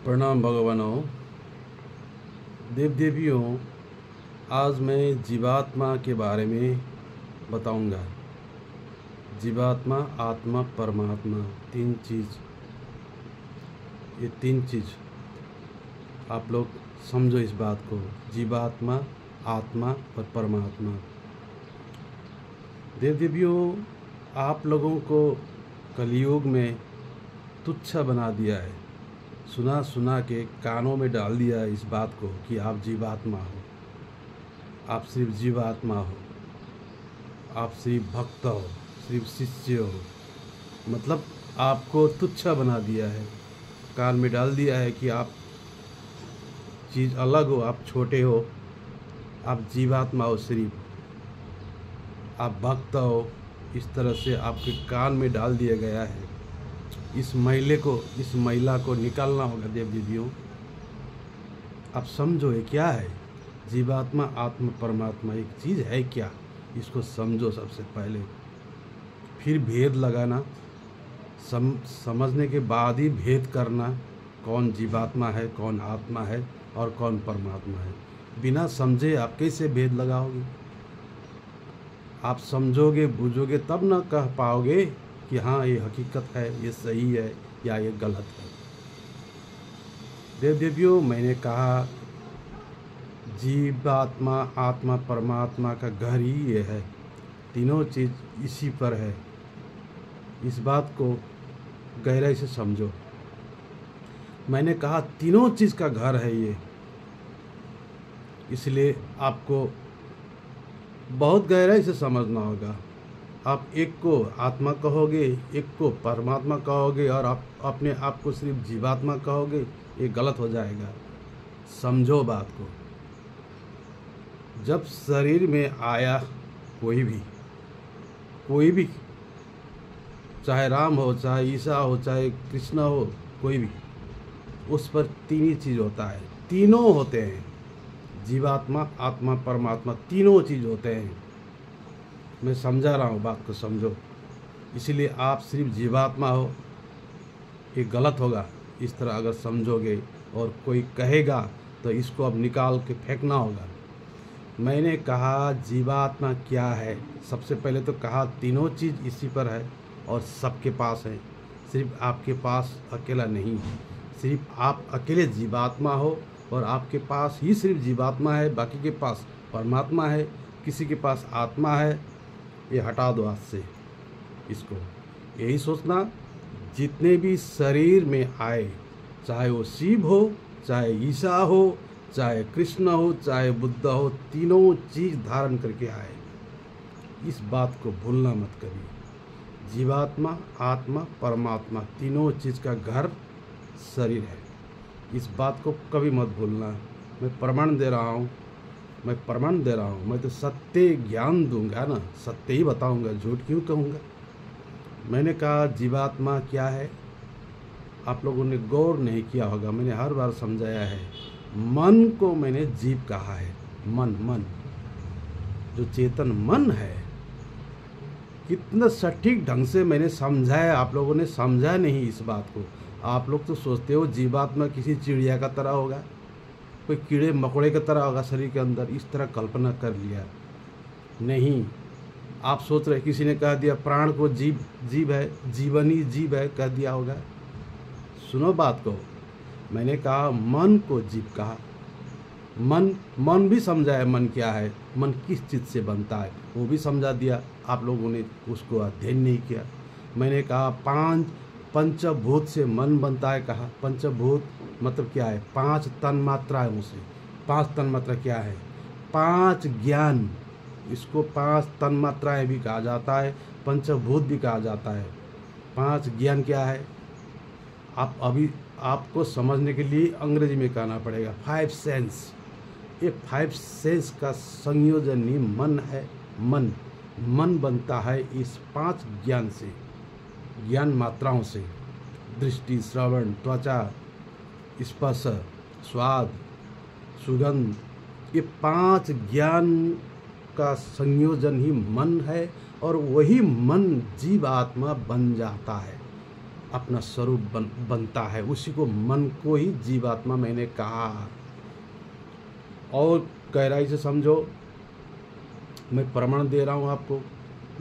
प्रणाम भगवानों, देव देवियों। आज मैं जीवात्मा के बारे में बताऊंगा। जीवात्मा, आत्मा, परमात्मा, ये तीन चीज़ आप लोग समझो इस बात को। जीवात्मा, आत्मा और परमात्मा। देव देवियों, आप लोगों को कलयुग में तुच्छ बना दिया है। सुना सुना के कानों में डाल दिया है इस बात को कि आप जीवात्मा हो, आप सिर्फ जीवात्मा हो, आप सिर्फ भक्त हो, सिर्फ शिष्य हो। मतलब आपको तुच्छ बना दिया है, कान में डाल दिया है कि आप चीज़ अलग हो, आप छोटे हो, आप जीवात्मा हो, सिर्फ आप भक्त हो। इस तरह से आपके कान में डाल दिया गया है। इस महिला को निकालना होगा देव देवियों। आप समझो ये क्या है। जीवात्मा, आत्मा, परमात्मा एक चीज़ है क्या, इसको समझो सबसे पहले। फिर भेद लगाना, समझने के बाद ही भेद करना, कौन जीवात्मा है, कौन आत्मा है और कौन परमात्मा है। बिना समझे आप कैसे भेद लगाओगे? आप समझोगे, बूझोगे तब ना कह पाओगे कि हाँ ये हकीकत है, ये सही है या ये गलत है। देव देवियों, मैंने कहा जीवात्मा, आत्मा, परमात्मा का घर ही ये है। तीनों चीज़ इसी पर है। इस बात को गहराई से समझो। मैंने कहा तीनों चीज़ का घर है ये, इसलिए आपको बहुत गहराई से समझना होगा। आप एक को आत्मा कहोगे, एक को परमात्मा कहोगे और आप अपने आप को सिर्फ जीवात्मा कहोगे, ये गलत हो जाएगा। समझो बात को। जब शरीर में आया कोई भी, चाहे राम हो, चाहे ईसा हो, चाहे कृष्ण हो, कोई भी, उस पर तीन ही चीज़ होता है। तीनों होते हैं, जीवात्मा, आत्मा, परमात्मा, तीनों चीज़ होते हैं। मैं समझा रहा हूँ, बात को समझो। इसीलिए आप सिर्फ जीवात्मा हो, ये गलत होगा। इस तरह अगर समझोगे और कोई कहेगा तो इसको अब निकाल के फेंकना होगा। मैंने कहा जीवात्मा क्या है। सबसे पहले तो कहा तीनों चीज़ इसी पर है और सबके पास है, सिर्फ आपके पास अकेला नहीं। सिर्फ आप अकेले जीवात्मा हो और आपके पास ही सिर्फ जीवात्मा है, बाकी के पास परमात्मा है, किसी के पास आत्मा है। ये हटा दो हाथ से इसको। यही सोचना, जितने भी शरीर में आए, चाहे वो शिव हो, चाहे ईसा हो, चाहे कृष्ण हो, चाहे बुद्ध हो, तीनों चीज़ धारण करके आए। इस बात को भूलना मत करिए। जीवात्मा, आत्मा, परमात्मा, तीनों चीज़ का घर शरीर है। इस बात को कभी मत भूलना। मैं प्रमाण दे रहा हूँ, मैं तो सत्य ज्ञान दूंगा ना, सत्य ही बताऊंगा, झूठ क्यों कहूँगा। मैंने कहा जीवात्मा क्या है, आप लोगों ने गौर नहीं किया होगा। मैंने हर बार समझाया है। मन को मैंने जीव कहा है। मन जो चेतन मन है, कितना सटीक ढंग से मैंने समझाया, आप लोगों ने समझा नहीं इस बात को। आप लोग तो सोचते हो जीवात्मा किसी चिड़िया का तरह होगा, कोई कीड़े मकोड़े की तरह होगा शरीर के अंदर, इस तरह कल्पना कर लिया। नहीं, आप सोच रहे, किसी ने कह दिया प्राण को जीव है, जीवन ही जीव है, कह दिया होगा। सुनो बात को। मैंने कहा मन को जीव कहा। मन भी समझाया मन क्या है, मन किस चीज़ से बनता है, वो भी समझा दिया। आप लोगों ने उसको अध्ययन नहीं किया। मैंने कहा पंचभूत से मन बनता है। कहा पंचभूत मतलब क्या है? 5 तन्मात्राओं से। 5 तन्मात्रा क्या है? 5 ज्ञान। इसको 5 तन्मात्राएं भी कहा जाता है, पंचभूत भी कहा जाता है। 5 ज्ञान क्या है? आपको समझने के लिए अंग्रेजी में कहना पड़ेगा 5 सेंस। ये 5 सेंस का संयोजन ही मन है। मन बनता है इस 5 ज्ञान से, ज्ञान मात्राओं से। दृष्टि, श्रवण, त्वचा, स्पर्श, स्वाद, सुगंध, ये 5 ज्ञान का संयोजन ही मन है और वही मन जीवात्मा बन जाता है। अपना स्वरूप बनता है। उसी को मन को ही जीवात्मा मैंने कहा। और गहराई से समझो, मैं प्रमाण दे रहा हूँ आपको,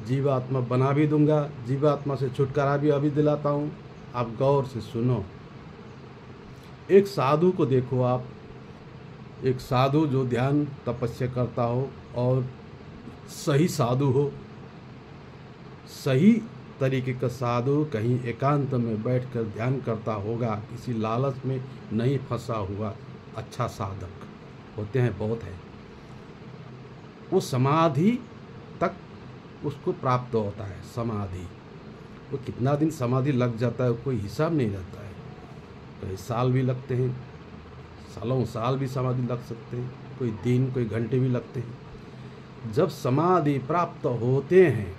जीवात्मा बना भी दूंगा, जीवात्मा से छुटकारा भी अभी दिलाता हूँ। आप गौर से सुनो। एक साधु को देखो आप, एक साधु जो ध्यान तपस्या करता हो और सही साधु हो, सही तरीके का साधु कहीं एकांत में बैठकर ध्यान करता होगा, किसी लालच में नहीं फंसा हुआ अच्छा साधक होते हैं, बहुत है। वो समाधि तक उसको प्राप्त होता है। समाधि वो कितना दिन समाधि लग जाता है कोई हिसाब नहीं रहता है। कई साल भी लगते हैं, सालों साल भी समाधि लग सकते हैं, कोई दिन कोई घंटे भी लगते हैं। जब समाधि प्राप्त होते हैं,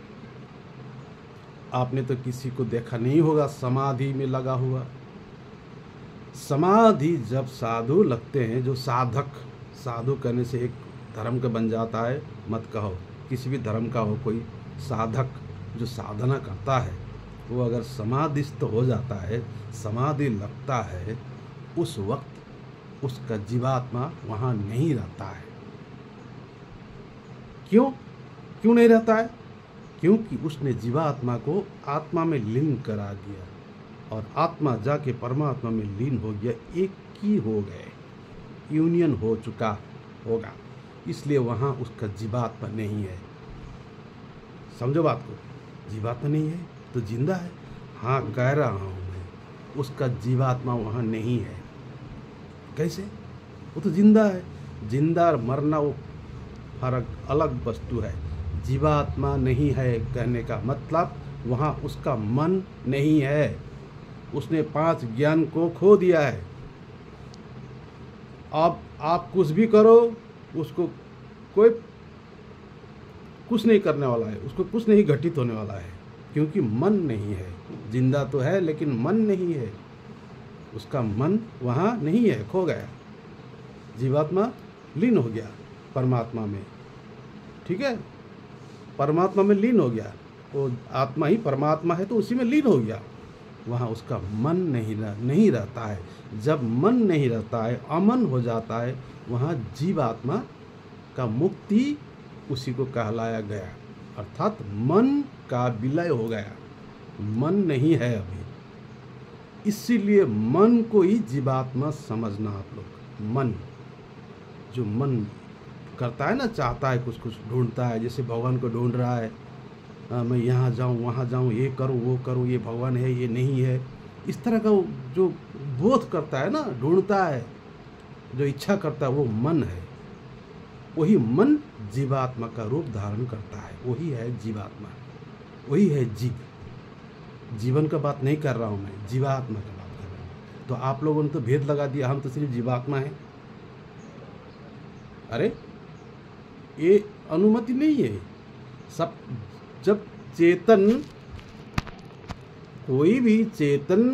आपने तो किसी को देखा नहीं होगा समाधि में लगा हुआ। समाधि जब साधु लगते हैं, जो साधक, साधु कहने से एक धर्म का बन जाता है, मत कहो किसी भी धर्म का हो, कोई साधक जो साधना करता है, वो अगर समाधिस्थ हो जाता है, समाधि लगता है, उस वक्त उसका जीवात्मा वहाँ नहीं रहता है। क्यों नहीं रहता है? क्योंकि उसने जीवात्मा को आत्मा में लीन करा दिया, और आत्मा जाके परमात्मा में लीन हो गया, एक ही हो गए, यूनियन हो चुका होगा। इसलिए वहाँ उसका जीवात्मा नहीं है। समझो बात को, जीवात्मा नहीं है तो जिंदा है। हाँ, कह रहा हूँ मैं, उसका जीवात्मा वहाँ नहीं है। कैसे? वो तो जिंदा है। जिंदा और मरना वो फर्क, अलग वस्तु है। जीवात्मा नहीं है कहने का मतलब वहाँ उसका मन नहीं है। उसने 5 ज्ञान को खो दिया है। अब आप कुछ भी करो, उसको कोई कुछ नहीं करने वाला है, उसको कुछ नहीं घटित होने वाला है, क्योंकि मन नहीं है। जिंदा तो है लेकिन मन नहीं है, उसका मन वहाँ नहीं है, खो गया। जीवात्मा लीन हो गया परमात्मा में, ठीक है, परमात्मा में लीन हो गया। वो आत्मा ही परमात्मा है तो उसी में लीन हो गया। वहाँ उसका मन नहीं रहता है। जब मन नहीं रहता है, अमन हो जाता है, वहाँ जीवात्मा का मुक्ति उसी को कहलाया गया, अर्थात मन का विलय हो गया। मन नहीं है अभी, इसीलिए मन को ही जीवात्मा समझना आप लोग। मन, जो मन करता है ना, चाहता है, कुछ ढूंढता है, जैसे भगवान को ढूंढ रहा है, मैं यहाँ जाऊँ वहाँ जाऊँ, ये करूँ वो करूँ, ये भगवान है ये नहीं है, इस तरह का जो बोध करता है ना, ढूंढता है, जो इच्छा करता है, वो मन है। वही मन जीवात्मा का रूप धारण करता है, वही है जीवात्मा, वही है जीव। जीवन का बात नहीं कर रहा हूँ मैं, जीवात्मा का बात कर रहा हूँ। तो आप लोगों ने तो भेद लगा दिया, हम तो सिर्फ जीवात्मा है। अरे ये अनुमति नहीं है। सब जब चेतन, कोई भी चेतन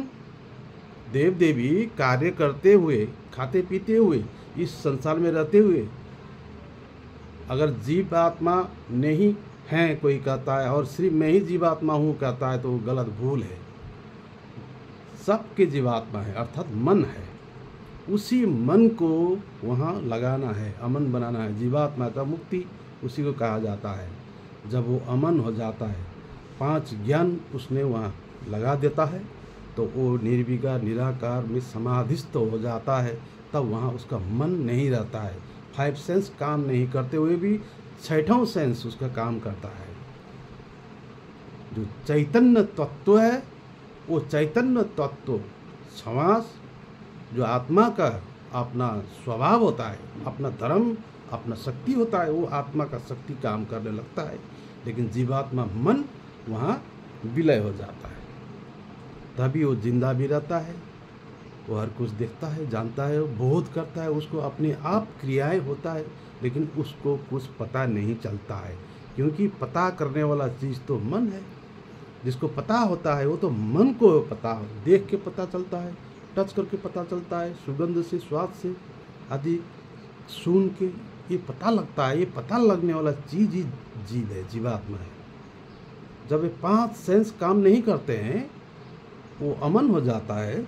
देव देवी कार्य करते हुए, खाते पीते हुए, इस संसार में रहते हुए, अगर जीवात्मा नहीं है कोई कहता है, और सिर्फ मैं ही जीवात्मा हूँ कहता है, तो वो गलत, भूल है। सबके जीवात्मा है, अर्थात मन है। उसी मन को वहाँ लगाना है, अमन बनाना है। जीवात्मा का मुक्ति उसी को कहा जाता है। जब वो अमन हो जाता है, 5 ज्ञान उसने वहाँ लगा देता है, तो वो निर्विकार निराकार में समाधिस्थ हो जाता है। तब वहाँ उसका मन नहीं रहता है। 5 सेंस काम नहीं करते हुए भी 6वां सेंस उसका काम करता है। जो चैतन्य तत्व है, वो चैतन्य तत्व 6वां जो आत्मा का अपना स्वभाव होता है, अपना धर्म, अपना शक्ति होता है, वो आत्मा का शक्ति काम करने लगता है। लेकिन जीवात्मा मन वहाँ विलय हो जाता है, तभी वो जिंदा भी रहता है। वो हर कुछ देखता है, जानता है, बोध करता है, उसको अपने आप क्रियाएं होता है, लेकिन उसको कुछ पता नहीं चलता है, क्योंकि पता करने वाला चीज़ तो मन है। जिसको पता होता है वो तो मन को पता, देख के पता चलता है, टच करके पता चलता है, सुगंध से, स्वाद से आदि सुन के ये पता लगता है। ये पता लगने वाला चीज़ ही जीव है, जीवात्मा है। जब ये 5 सेंस काम नहीं करते हैं, वो अमन हो जाता है,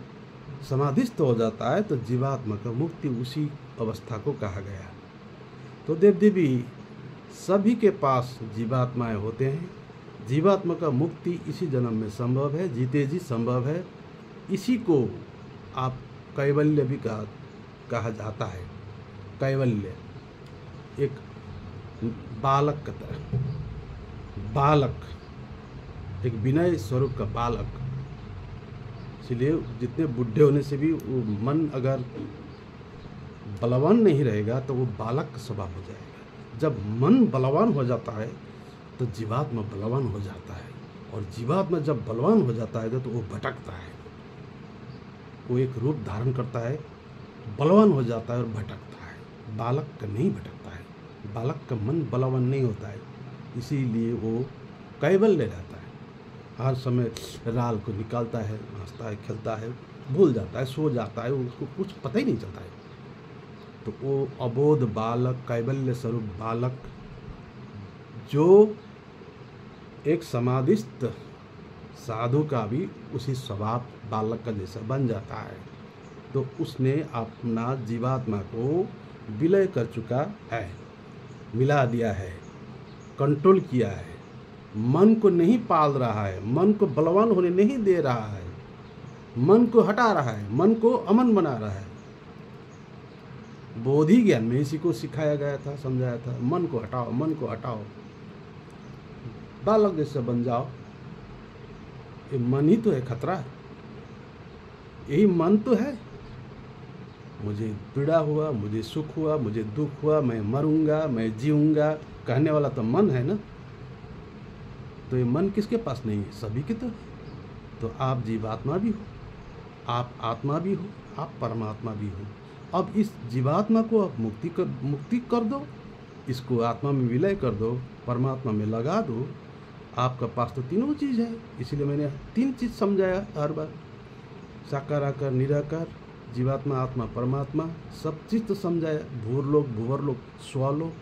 समाधिस्थ हो जाता है, तो जीवात्मा का मुक्ति उसी अवस्था को कहा गया। तो देव देवी सभी के पास जीवात्माएं होते हैं। जीवात्मा का मुक्ति इसी जन्म में संभव है, जीते जी संभव है। इसी को आप कैवल्य भी कहा जाता है। कैवल्य एक बालक का तरह, बालक एक विनय स्वरूप का बालक। इसलिए जितने बुढ़े होने से भी वो मन अगर बलवान नहीं रहेगा तो वो बालक का स्वभाव हो जाएगा। जब मन बलवान हो जाता है तो जीवात्मा बलवान हो जाता है, और जीवात्मा जब बलवान हो जाता है तो वो भटकता है। वो एक रूप धारण करता है, बलवान हो जाता है और भटकता है। बालक का नहीं भटकता है, बालक का मन बलवान नहीं होता है, इसीलिए वो कैवल्य रहता है। हर समय राल को निकालता है, हंसता है, खेलता है, भूल जाता है, सो जाता है, उसको कुछ पता ही नहीं चलता है। तो वो अबोध बालक, कैवल्य स्वरूप बालक, जो एक समाधिस्थ साधु का भी उसी स्वभाव बालक का जैसा बन जाता है। तो उसने अपना जीवात्मा को विलय कर चुका है, मिला दिया है, कंट्रोल किया है। मन को नहीं पाल रहा है, मन को बलवान होने नहीं दे रहा है, मन को हटा रहा है, मन को अमन बना रहा है। बोधि ज्ञान में इसी को सिखाया गया था, समझाया था, मन को हटाओ, मन को हटाओ, बालक जैसे बन जाओ। ये मन ही तो है खतरा, यही मन तो है। मुझे पीड़ा हुआ, मुझे सुख हुआ, मुझे दुख हुआ, मैं मरूंगा, मैं जीऊंगा, कहने वाला तो मन है ना। तो ये मन किसके पास नहीं है? सभी के तो आप जीवात्मा भी हो, आप आत्मा भी हो, आप परमात्मा भी हो। अब इस जीवात्मा को आप मुक्ति कर दो, इसको आत्मा में विलय कर दो, परमात्मा में लगा दो। आपका पास तो तीनों चीज़ है। इसीलिए मैंने 3 चीज़ समझाया हर बार, साकार आकार निराकार, जीवात्मा आत्मा परमात्मा, सब चीज़ तो समझाया। भूरलोक भूवरलोक स्वलोक।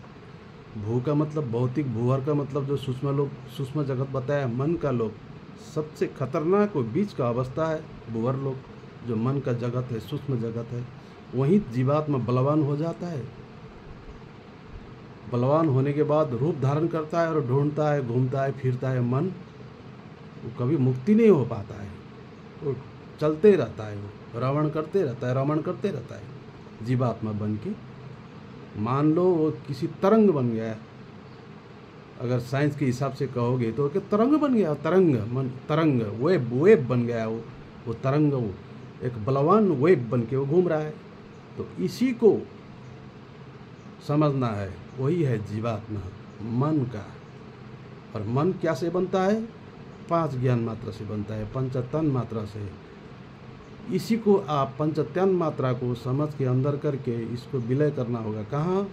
भू का मतलब भौतिक, भूवर का मतलब जो सूक्ष्म जगत बताया, मन का लोक। सबसे खतरनाक वो बीच का अवस्था है भूवरलोक, जो मन का जगत है, सूक्ष्म जगत है। वहीं जीवात्मा बलवान हो जाता है। बलवान होने के बाद रूप धारण करता है और ढूंढता है, घूमता है, फिरता है। मन वो कभी मुक्ति नहीं हो पाता है, वो चलते रहता है, वो रमण करते रहता है, रमण करते रहता है जीवात्मा बन के। मान लो वो किसी तरंग बन गया, अगर साइंस के हिसाब से कहोगे तो कि तरंग बन गया, तरंग वेब बन गया। वो तरंग, वो एक बलवान वेब बन के वो घूम रहा है। तो इसी को समझना है, वही है जीवात्मा मन का। और मन क्या से बनता है? 5 ज्ञान मात्रा से बनता है, पंचतन मात्रा से। इसी को आप पंचतन मात्रा को समझ के अंदर करके इसको विलय करना होगा। कहाँ?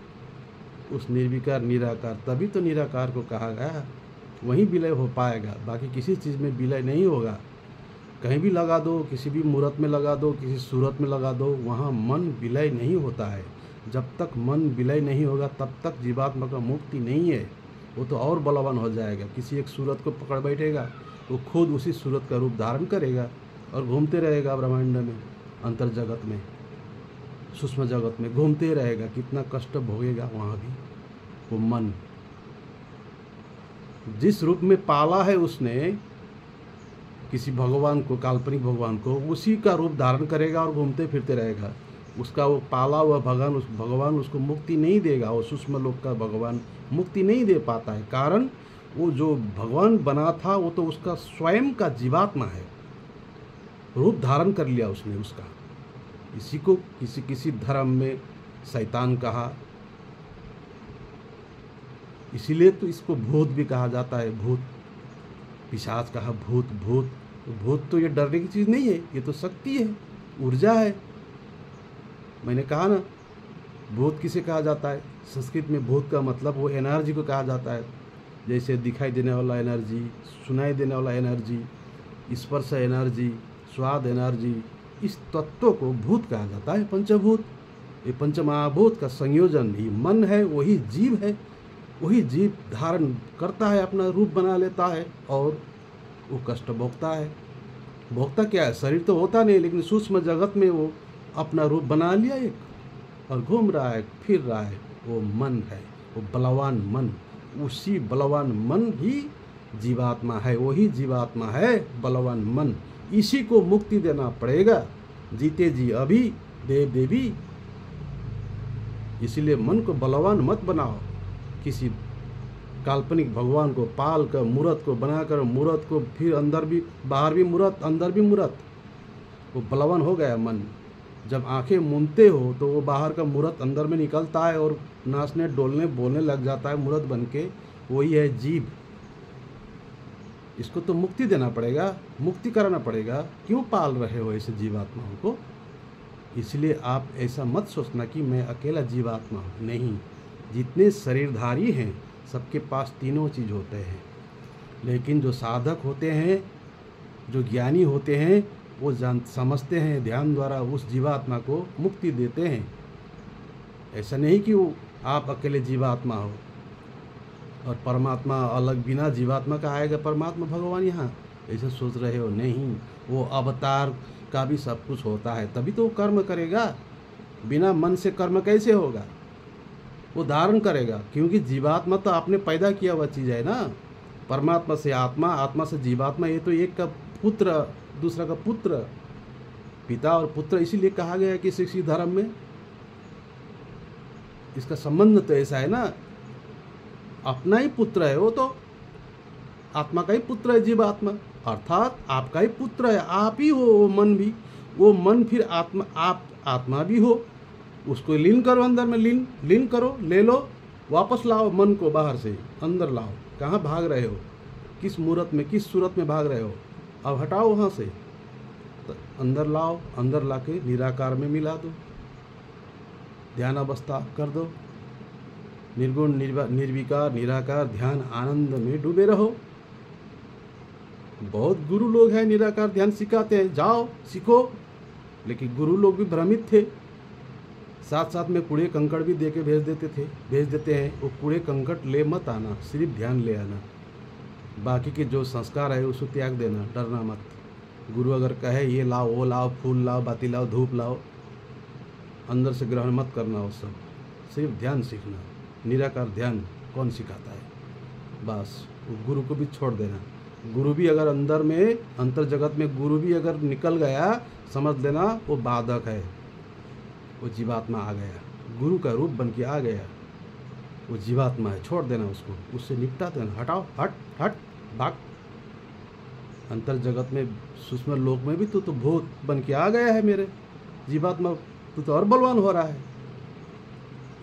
उस निर्विकार निराकार। तभी तो निराकार को कहा गया, वहीं विलय हो पाएगा। बाकी किसी चीज़ में विलय नहीं होगा। कहीं भी लगा दो, किसी भी मूर्त में लगा दो, किसी सूरत में लगा दो, वहाँ मन विलय नहीं होता है। जब तक मन विलय नहीं होगा तब तक जीवात्मा का मुक्ति नहीं है। वो तो और बलवान हो जाएगा। किसी एक सूरत को पकड़ बैठेगा, वो खुद उसी सूरत का रूप धारण करेगा और घूमते रहेगा ब्रह्मांड में, अंतर जगत में, सूक्ष्म जगत में घूमते रहेगा। कितना कष्ट भोगेगा वहाँ भी वो मन। जिस रूप में पाला है उसने किसी भगवान को, काल्पनिक भगवान को, उसी का रूप धारण करेगा और घूमते फिरते रहेगा। उसका वो पाला हुआ भगवान उसको मुक्ति नहीं देगा। वो सूक्ष्म लोक का भगवान मुक्ति नहीं दे पाता है। कारण वो जो भगवान बना था वो तो उसका स्वयं का जीवात्मा है, रूप धारण कर लिया उसने उसका। इसी को किसी धर्म में शैतान कहा, इसीलिए तो इसको भूत भी कहा जाता है। भूत पिशाच कहा, भूत तो ये डरने की चीज़ नहीं है, ये तो शक्ति है, ऊर्जा है। मैंने कहा ना, भूत किसे कहा जाता है? संस्कृत में भूत का मतलब वो एनर्जी को कहा जाता है। जैसे दिखाई देने वाला एनर्जी, सुनाई देने वाला एनर्जी, स्पर्श एनर्जी, स्वाद एनर्जी, इस तत्व को भूत कहा जाता है। पंचभूत, ये पंचमहाभूत का संयोजन ही मन है। वही जीव है, वही जीव धारण करता है, अपना रूप बना लेता है और वो कष्ट भोगता है। भोगता क्या है? शरीर तो होता नहीं, लेकिन सूक्ष्म जगत में वो अपना रूप बना लिया एक और घूम रहा है, फिर रहा है। वो मन है, वो बलवान मन। उसी बलवान मन ही जीवात्मा है, वही जीवात्मा है बलवान मन। इसी को मुक्ति देना पड़ेगा जीते जी अभी देव देवी। इसीलिए मन को बलवान मत बनाओ। किसी काल्पनिक भगवान को पाल कर, मूर्त को बनाकर, मूर्त को फिर अंदर भी बाहर भी मूर्त, अंदर भी मूर्त, वो बलवान हो गया मन। जब आंखें मूंदते हो तो वो बाहर का मूर्त अंदर में निकलता है और नाचने डोलने बोलने लग जाता है मूर्त बन के। वही है जीव। इसको तो मुक्ति देना पड़ेगा, मुक्ति कराना पड़ेगा। क्यों पाल रहे हो ऐसे जीवात्माओं को? इसलिए आप ऐसा मत सोचना कि मैं अकेला जीवात्मा हूँ। नहीं, जितने शरीरधारी हैं सबके पास तीनों चीज़ होते हैं। लेकिन जो साधक होते हैं, जो ज्ञानी होते हैं, वो समझते हैं, ध्यान द्वारा उस जीवात्मा को मुक्ति देते हैं। ऐसा नहीं कि वो आप अकेले जीवात्मा हो और परमात्मा अलग, बिना जीवात्मा का आएगा परमात्मा भगवान यहाँ, ऐसे सोच रहे हो? नहीं, वो अवतार का भी सब कुछ होता है, तभी तो वो कर्म करेगा। बिना मन से कर्म कैसे होगा? वो धारण करेगा, क्योंकि जीवात्मा तो आपने पैदा किया हुआ चीज़ है ना। परमात्मा से आत्मा, आत्मा से जीवात्मा, ये तो एक का पुत्र दूसरा का पुत्र, पिता और पुत्र। इसीलिए कहा गया है कि सिख धर्म में इसका संबंध तो ऐसा है ना, अपना ही पुत्र है वो, तो आत्मा का ही पुत्र है जीवात्मा, अर्थात आपका ही पुत्र है। आप ही हो वो मन भी, वो मन फिर आत्मा, आप आत्मा भी हो। उसको लीन करो, अंदर में लीन करो, ले लो, वापस लाओ मन को, बाहर से अंदर लाओ। कहाँ भाग रहे हो? किस मूर्त में, किस सूरत में भाग रहे हो? अब हटाओ वहाँ से, तो अंदर लाओ, अंदर लाके निराकार में मिला दो, ध्यान अवस्था कर दो। निर्गुण निर्विकार निराकार ध्यान आनंद में डूबे रहो। बहुत गुरु लोग हैं निराकार ध्यान सिखाते हैं, जाओ सीखो, लेकिन गुरु लोग भी भ्रमित थे। साथ साथ में कूड़े कंकड़ भी दे के भेज देते हैं। वो कूड़े कंकड़ ले मत आना, सिर्फ ध्यान ले आना। बाकी के जो संस्कार है उसको त्याग देना, डरना मत। गुरु अगर कहे ये लाओ, वो लाओ, फूल लाओ, बाती लाओ, धूप लाओ, अंदर से ग्रहण मत करना वो सब, सिर्फ ध्यान सीखना। निराकार ध्यान कौन सिखाता है? बस वो गुरु को भी छोड़ देना। गुरु भी अगर अंदर में, अंतर जगत में गुरु भी अगर निकल गया, समझ लेना वो बाधक है, वो जीवात्मा आ गया, गुरु का रूप बन के आ गया, वो जीवात्मा है। छोड़ देना उसको, उससे निपटा देना, हटाओ, हट हट भाग। अंतर जगत में, सूक्ष्म लोक में भी तू तो भूत बन के आ गया है मेरे जीवात्मा, तू तो और बलवान हो रहा है।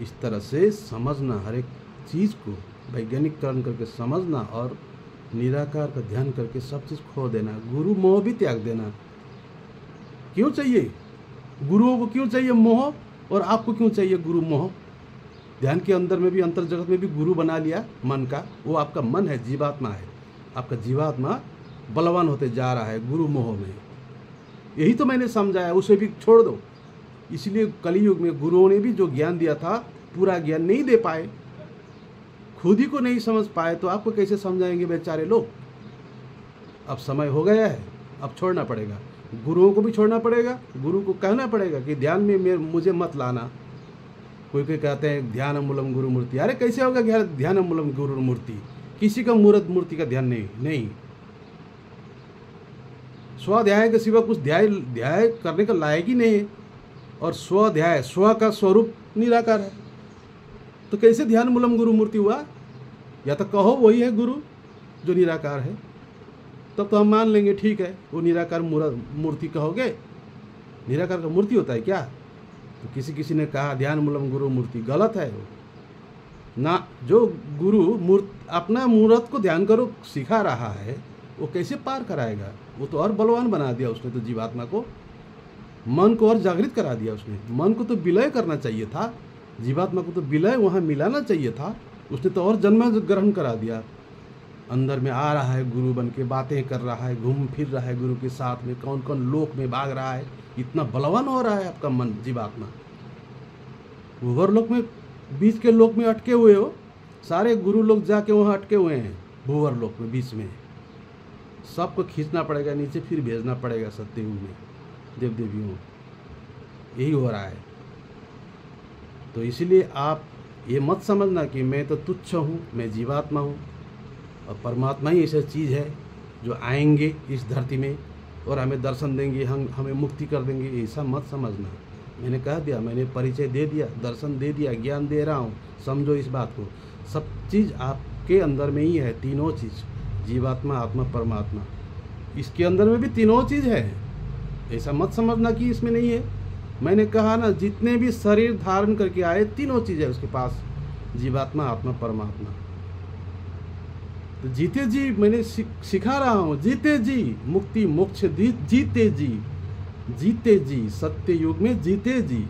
इस तरह से समझना, हर एक चीज़ को वैज्ञानिककरण करके समझना और निराकार का ध्यान करके सब चीज़ खो देना। गुरु मोह भी त्याग देना। क्यों चाहिए गुरुओं को? क्यों चाहिए मोह? और आपको क्यों चाहिए गुरु मोह? ध्यान के अंदर में भी, अंतर जगत में भी गुरु बना लिया मन का। वो आपका मन है, जीवात्मा है। आपका जीवात्मा बलवान होते जा रहा है गुरु मोह में। यही तो मैंने समझाया, उसे भी छोड़ दो। इसलिए कलयुग में गुरुओं ने भी जो ज्ञान दिया था, पूरा ज्ञान नहीं दे पाए, खुद ही को नहीं समझ पाए, तो आपको कैसे समझाएंगे बेचारे लोग? अब समय हो गया है, अब छोड़ना पड़ेगा। गुरुओं को भी छोड़ना पड़ेगा, गुरु को कहना पड़ेगा कि ध्यान में मुझे मत लाना। कोई कहते हैं ध्यान मूलम गुरु मूर्ति। अरे कैसे होगा ध्यान मूलम गुरु मूर्ति? किसी का मूर्ति का ध्यान नहीं। स्वाध्याय के सिवा कुछ ध्याय करने का लायक ही नहीं है। और स्वाध्याय, स्व का स्वरूप निराकार है, तो कैसे ध्यान मूलम गुरु मूर्ति हुआ? या तो कहो वही है गुरु जो निराकार है, तब तो हम मान लेंगे, ठीक है, वो निराकार मूर्ति कहोगे। निराकार का मूर्ति होता है क्या? तो किसी ने कहा ध्यान मूलम गुरु मूर्ति, गलत है वो ना। जो गुरु अपना मूर्त को ध्यान करो सिखा रहा है, वो कैसे पार कराएगा? वो तो और बलवान बना दिया उसने तो जीवात्मा को, मन को और जागृत करा दिया उसने। मन को तो विलय करना चाहिए था, जीवात्मा को तो विलय वहाँ मिलाना चाहिए था, उसने तो और जन्म ग्रहण करा दिया। अंदर में आ रहा है गुरु बन के, बातें कर रहा है, घूम फिर रहा है गुरु के साथ में, कौन कौन लोक में भाग रहा है। इतना बलवान हो रहा है आपका मन, जीवात्मा। भूवर लोक में, बीच के लोक में अटके हुए हो, सारे गुरु लोग जाके वहाँ अटके हुए हैं भूवर लोक में, बीच में सबको खींचना पड़ेगा नीचे, फिर भेजना पड़ेगा सत्ययुग में देव देवियों। यही हो रहा है। तो इसीलिए आप ये मत समझना कि मैं तो तुच्छ हूँ, मैं जीवात्मा हूँ और परमात्मा ही ऐसा चीज़ है जो आएंगे इस धरती में और हमें दर्शन देंगे, हमें मुक्ति कर देंगे। ऐसा मत समझना। मैंने कह दिया, मैंने परिचय दे दिया, दर्शन दे दिया, ज्ञान दे रहा हूँ। समझो इस बात को। सब चीज़ आपके अंदर में ही है, तीनों चीज़, जीवात्मा, आत्मा, परमात्मा। इसके अंदर में भी तीनों चीज़ है। ऐसा मत समझना कि इसमें नहीं है। मैंने कहा ना, जितने भी शरीर धारण करके आए तीनों चीज़ है उसके पास, जीवात्मा, आत्मा, परमात्मा। तो जीते जी मैंने सिखा रहा हूँ, जीते जी मुक्ति मोक्ष जीते जी, जीते जी सत्य युग में, जीते जी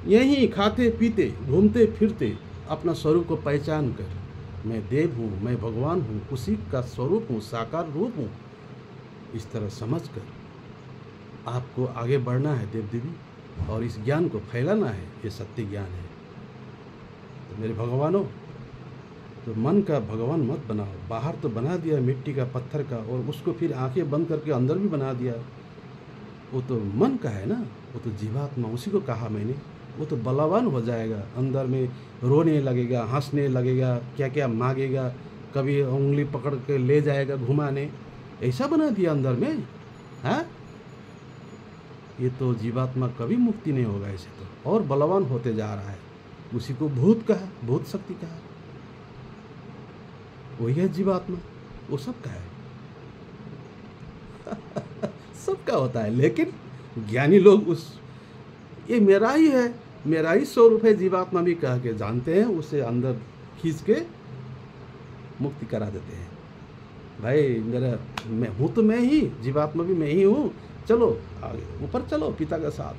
यहीं खाते पीते घूमते फिरते अपना स्वरूप को पहचान कर, मैं देव हूँ, मैं भगवान हूँ, उसी का स्वरूप हूँ, साकार रूप हूँ। इस तरह समझकर आपको आगे बढ़ना है देव देवी, और इस ज्ञान को फैलाना है। ये सत्य ज्ञान है। तो मेरे भगवानों, तो मन का भगवान मत बनाओ। बाहर तो बना दिया मिट्टी का, पत्थर का, और उसको फिर आंखें बंद करके अंदर भी बना दिया। वो तो मन का है ना, वो तो जीवात्मा, उसी को कहा मैंने। वो तो बलवान हो जाएगा, अंदर में रोने लगेगा, हंसने लगेगा, क्या क्या मांगेगा, कभी उंगली पकड़ के ले जाएगा घुमाने। ऐसा बना दिया अंदर में, हाँ। ये तो जीवात्मा कभी मुक्ति नहीं होगा ऐसे तो, और बलवान होते जा रहा है। उसी को भूत कहा, भूत शक्ति कहा। वही है जीवात्मा, वो सबका है। सबका होता है, लेकिन ज्ञानी लोग उस ये मेरा ही है, मेरा ही स्वरूप है जीवात्मा भी कह के जानते हैं, उसे अंदर खींच के मुक्ति करा देते हैं। भाई मेरा, मैं हूँ तो मैं ही, जीवात्मा भी मैं ही हूँ, चलो आगे ऊपर चलो, पिता के साथ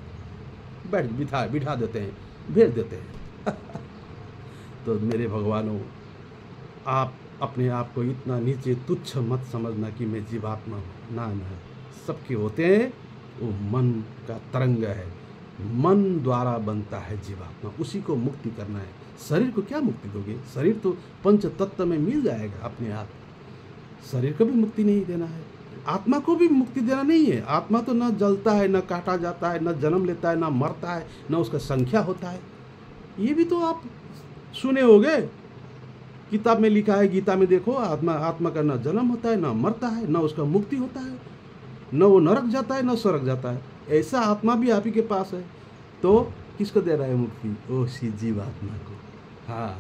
बिठा देते हैं, भेज देते हैं। तो मेरे भगवानों, आप अपने आप को इतना नीचे तुच्छ मत समझना कि मैं जीवात्मा हूँ। ना, सबके होते हैं। वो मन का तरंग है, मन द्वारा बनता है जीवात्मा, उसी को मुक्ति करना है। शरीर को क्या मुक्ति दोगे? शरीर तो पंच तत्व में मिल जाएगा अपने आप। शरीर को भी मुक्ति नहीं देना है, आत्मा को भी मुक्ति देना नहीं है। आत्मा तो न जलता है, न काटा जाता है, न जन्म लेता है, न मरता है, न उसका संख्या होता है। ये भी तो आप सुने होंगे, किताब में लिखा है, गीता में देखो, आत्मा का न जन्म होता है, न मरता है, न उसका मुक्ति होता है, न वो नरक जाता है, न स्वर्ग जाता है। ऐसा आत्मा भी आप ही के पास है। तो किसको दे रहा है मुक्ति? ओ सी जीवात्मा को। हाँ,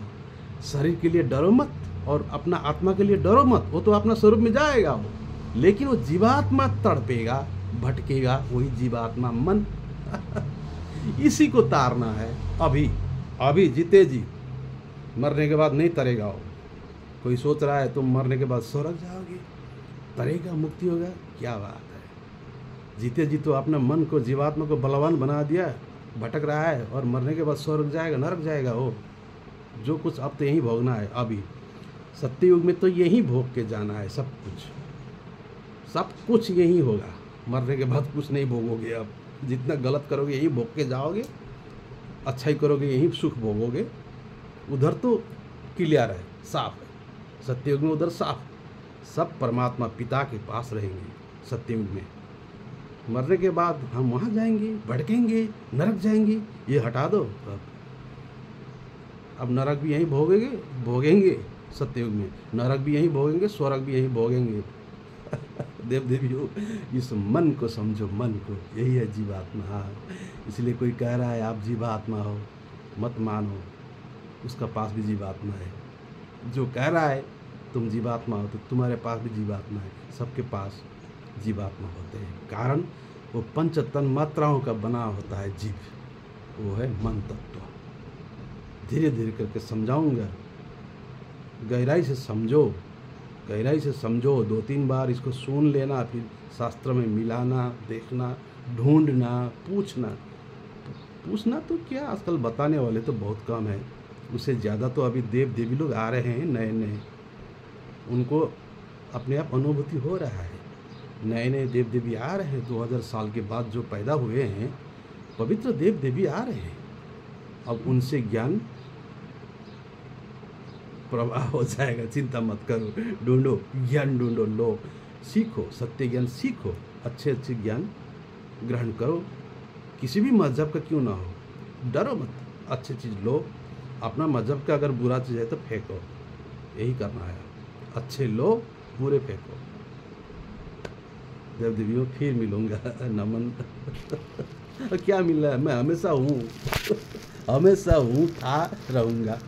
शरीर के लिए डरो मत और अपना आत्मा के लिए डरो मत। वो तो अपना स्वरूप में जाएगा वो, लेकिन वो जीवात्मा तड़पेगा, भटकेगा, वही जीवात्मा मन। इसी को तारना है अभी। अभी जीते जी, मरने के बाद नहीं तरेगा वो। कोई सोच रहा है तुम मरने के बाद स्वर्ग जाओगे, तरेगा, मुक्ति होगा, क्या बात है। जीते जी तो अपने मन को, जीवात्मा को बलवान बना दिया, भटक रहा है, और मरने के बाद स्वर्ग जाएगा, नरक जाएगा वो। जो कुछ अब तो यहीं भोगना है। अभी सत्ययुग में तो यहीं भोग के जाना है, सब कुछ यहीं होगा। मरने के बाद कुछ नहीं भोगोगे। अब जितना गलत करोगे यहीं भोग के जाओगे, अच्छा ही करोगे यहीं सुख भोगोगे। उधर तो क्लियर है, साफ है। सत्ययुग में उधर साफ, सब परमात्मा पिता के पास रहेंगे सत्ययुग में। मरने के बाद हम वहाँ जाएंगे, भटकेंगे, नरक जाएंगे, ये हटा दो। अब नरक भी यहीं भोगेंगे सत्ययुग में, नरक भी यहीं भोगेंगे, स्वर्ग भी यहीं भोगेंगे। देव देवियों, इस मन को समझो, मन को, यही है जीवात्मा। हाँ, इसलिए कोई कह रहा है आप जीवात्मा हो, मत मानो, उसका पास भी जीवात्मा है। जो कह रहा है तुम जीवात्मा हो, तो तुम्हारे पास भी जीवात्मा है। सबके पास जीवात्मा होते हैं, कारण वो पंच तन मात्राओं का बना होता है जीव, वो है मन तत्व। धीरे धीरे करके समझाऊंगा, गहराई से समझो, गहराई से समझो। 2-3 बार इसको सुन लेना, फिर शास्त्र में मिलाना, देखना, ढूंढना, पूछना तो क्या, आजकल बताने वाले तो बहुत कम है। उससे ज़्यादा तो अभी देव देवी लोग आ रहे हैं नए नए, उनको अपने आप अनुभूति हो रहा है। नए नए देव देवी आ रहे हैं, 2000 साल के बाद जो पैदा हुए हैं, पवित्र देव देवी आ रहे हैं। अब उनसे ज्ञान प्रवाह हो जाएगा, चिंता मत करो। ढूंढो, ज्ञान ढूंढो, लो। सीखो, सत्य ज्ञान सीखो, अच्छे अच्छे ज्ञान ग्रहण करो, किसी भी मज़हब का क्यों ना हो, डरो मत, अच्छी चीज़ लो। अपना मज़हब का अगर बुरा चीज़ है तो फेंको, यही करना है। अच्छे लो, बुरे फेंको। देव देवियों फिर मिलूँगा, नमन। क्या मिल रहा है, मैं हमेशा हूँ, हमेशा हूँ, था, रहूँगा।